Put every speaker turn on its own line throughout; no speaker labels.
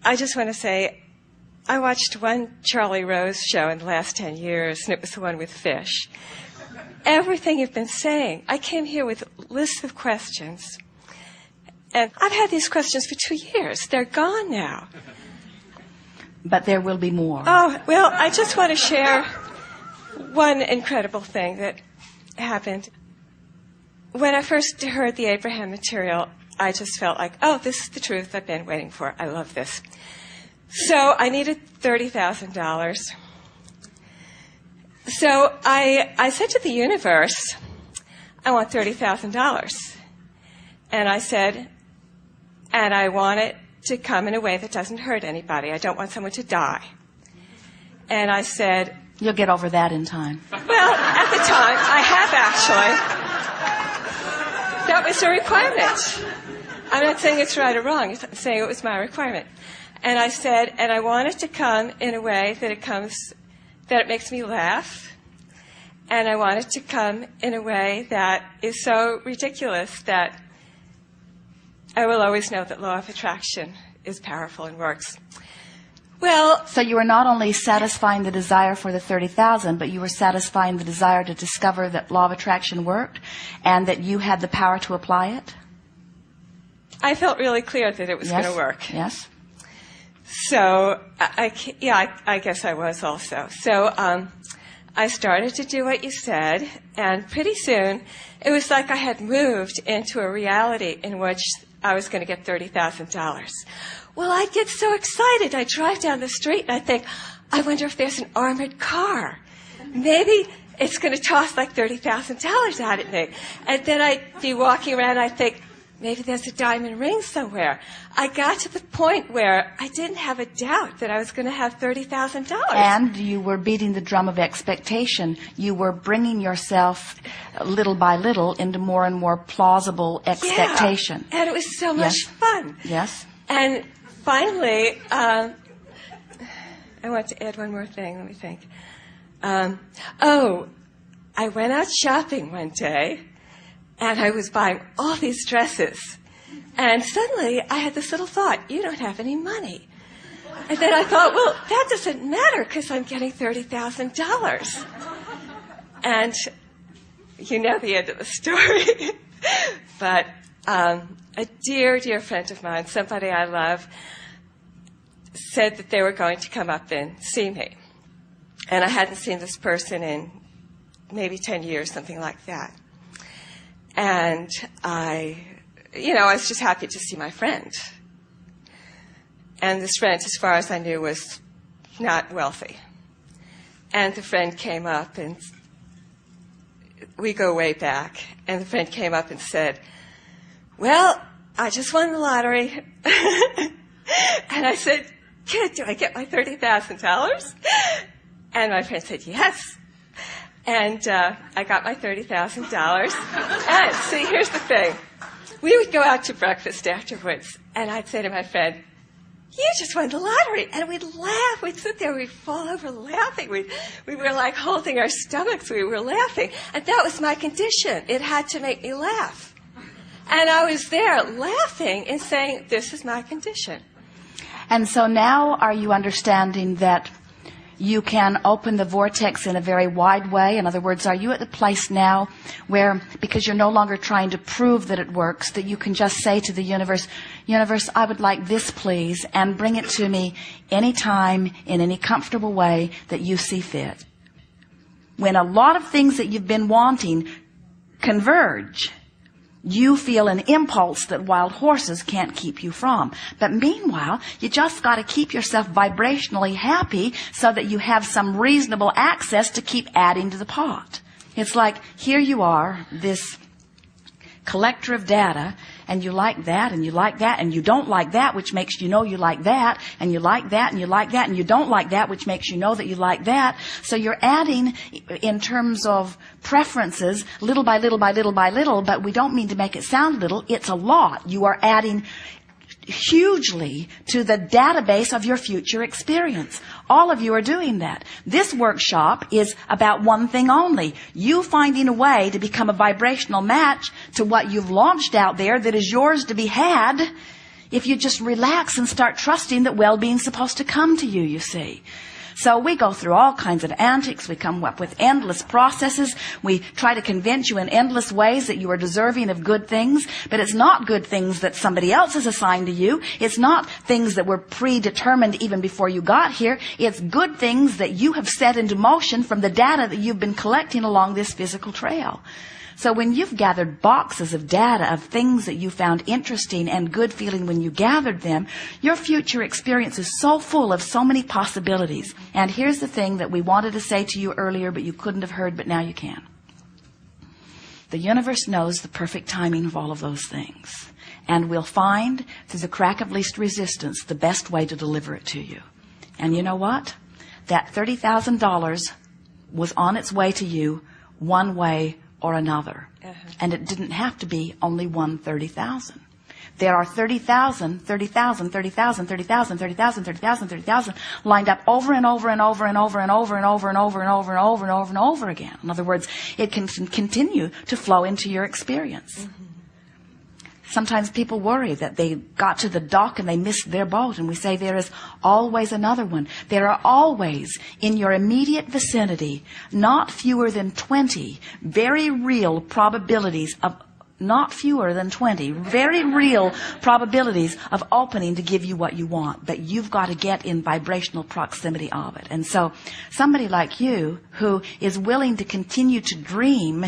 I just want to say, I watched one Charlie Rose show in the last 10 years, and it was the one with fish. Everything you've been saying, I came here with lists of questions. And I've had these questions for 2 years. They're gone now.
But there will be more.
Oh, well, I just want to share one incredible thing that happened. When I first heard the Abraham material, I just felt like, oh, this is the truth I've been waiting for. I love this. So I needed $30,000. So I said to the universe, I want $30,000. And I said, and I want it to come in a way that doesn't hurt anybody. I don't want someone to die. And I said...
You'll get over that in time.
Well, at the time, I have actually. That was a requirement. I'm not saying it's right or wrong. I'm saying it was my requirement. And I said, and I want it to come in a way that it makes me laugh. And I want it to come in a way that is so ridiculous that I will always know that law of attraction is powerful and works. Well,
so you were not only satisfying the desire for the $30,000, but you were satisfying the desire to discover that law of attraction worked and that you had the power to apply it?
I felt really clear that it was going to work.
Yes.
So, I guess I was also. So, I started to do what you said, and pretty soon, it was like I had moved into a reality in which I was going to get $30,000. Well, I get so excited. I drive down the street, and I think, I wonder if there's an armored car. Maybe it's going to toss like $30,000 out at me. And then I'd be walking around, and I think, maybe there's a diamond ring somewhere. I got to the point where I didn't have a doubt that I was going to have $30,000.
And you were beating the drum of expectation. You were bringing yourself little by little into more and more plausible expectation.
Yeah, and it was so much fun.
Yes.
And finally, I want to add one more thing. Let me think. I went out shopping one day. And I was buying all these dresses. And suddenly, I had this little thought, you don't have any money. And then I thought, well, that doesn't matter because I'm getting $30,000. And you know the end of the story. But a dear, dear friend of mine, somebody I love, said that they were going to come up and see me. And I hadn't seen this person in maybe 10 years, something like that. And I was just happy to see my friend. And this friend, as far as I knew, was not wealthy. And the friend came up, and we go way back. And the friend came up and said, well, I just won the lottery. And I said, kid, do I get my $30,000? And my friend said, yes. And I got my $30,000. And see, here's the thing. We would go out to breakfast afterwards, and I'd say to my friend, you just won the lottery. And we'd laugh. We'd sit there. We'd fall over laughing. We were like holding our stomachs. We were laughing. And that was my condition. It had to make me laugh. And I was there laughing and saying, this is my condition.
And so now are you understanding that you can open the vortex in a very wide way? In other words, are you at the place now where, because you're no longer trying to prove that it works, that you can just say to the universe, universe, I would like this, please, and bring it to me anytime, in any comfortable way that you see fit? When a lot of things that you've been wanting converge, you feel an impulse that wild horses can't keep you from. But meanwhile, you just got to keep yourself vibrationally happy so that you have some reasonable access to keep adding to the pot. It's like, here you are, this collector of data, and you like that, and you like that, and you don't like that, which makes you know you like that, and you like that, and you like that, and you don't like that, which makes you know that you like that. So you're adding, in terms of preferences, little by little by little by little, but we don't mean to make it sound little. It's a lot. You are adding hugely to the database of your future experience. All of you are doing that. This workshop is about one thing only. You finding a way to become a vibrational match to what you've launched out there that is yours to be had if you just relax and start trusting that well-being's supposed to come to you, you see. So we go through all kinds of antics. We come up with endless processes. We try to convince you in endless ways that you are deserving of good things. But it's not good things that somebody else has assigned to you. It's not things that were predetermined even before you got here. It's good things that you have set into motion from the data that you've been collecting along this physical trail. So when you've gathered boxes of data of things that you found interesting and good feeling when you gathered them, your future experience is so full of so many possibilities. And here's the thing that we wanted to say to you earlier, but you couldn't have heard, but now you can. The universe knows the perfect timing of all of those things. And will find, through the crack of least resistance, the best way to deliver it to you. And you know what? That $30,000 was on its way to you one way or another. And it didn't have to be only one 30,000. There are 30,000, 30,000, 30,000, 30,000, 30,000, 30,000, 30,000 lined up over and over and over and over and over and over and over and over and over and over and over again. In other words, it can continue to flow into your experience. Sometimes people worry that they got to the dock and they missed their boat, and we say there is always another one. There are always in your immediate vicinity not fewer than 20 very real probabilities of not fewer than 20 very real probabilities of opening to give you what you want, but you've got to get in vibrational proximity of it. And so somebody like you who is willing to continue to dream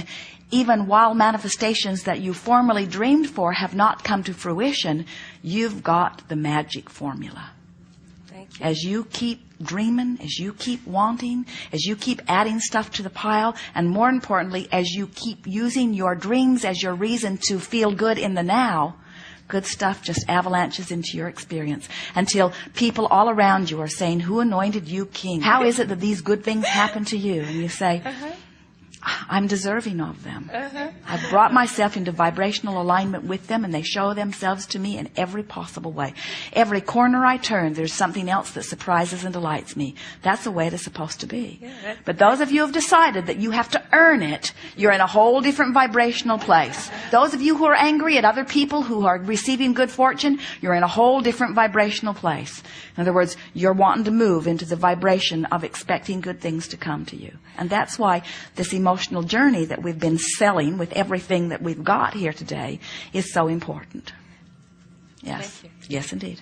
even while manifestations that you formerly dreamed for have not come to fruition, you've got the magic formula.
Thank you.
As you keep dreaming, as you keep wanting, as you keep adding stuff to the pile, and more importantly, as you keep using your dreams as your reason to feel good in the now, good stuff just avalanches into your experience until people all around you are saying, "Who anointed you king? How is it that these good things happen to you?" And you say, "I'm deserving of them. I've brought myself into vibrational alignment with them, and they show themselves to me in every possible way. Every corner I turn, there's something else that surprises and delights me." That's the way it is supposed to be. But those of you who have decided that you have to earn it, you're in a whole different vibrational place. Those of you who are angry at other people who are receiving good fortune, you're in a whole different vibrational place. In other words, you're wanting to move into the vibration of expecting good things to come to you. And that's why this emotional journey that we've been selling with everything that we've got here today is so important. Yes.
Thank you.
Yes, indeed.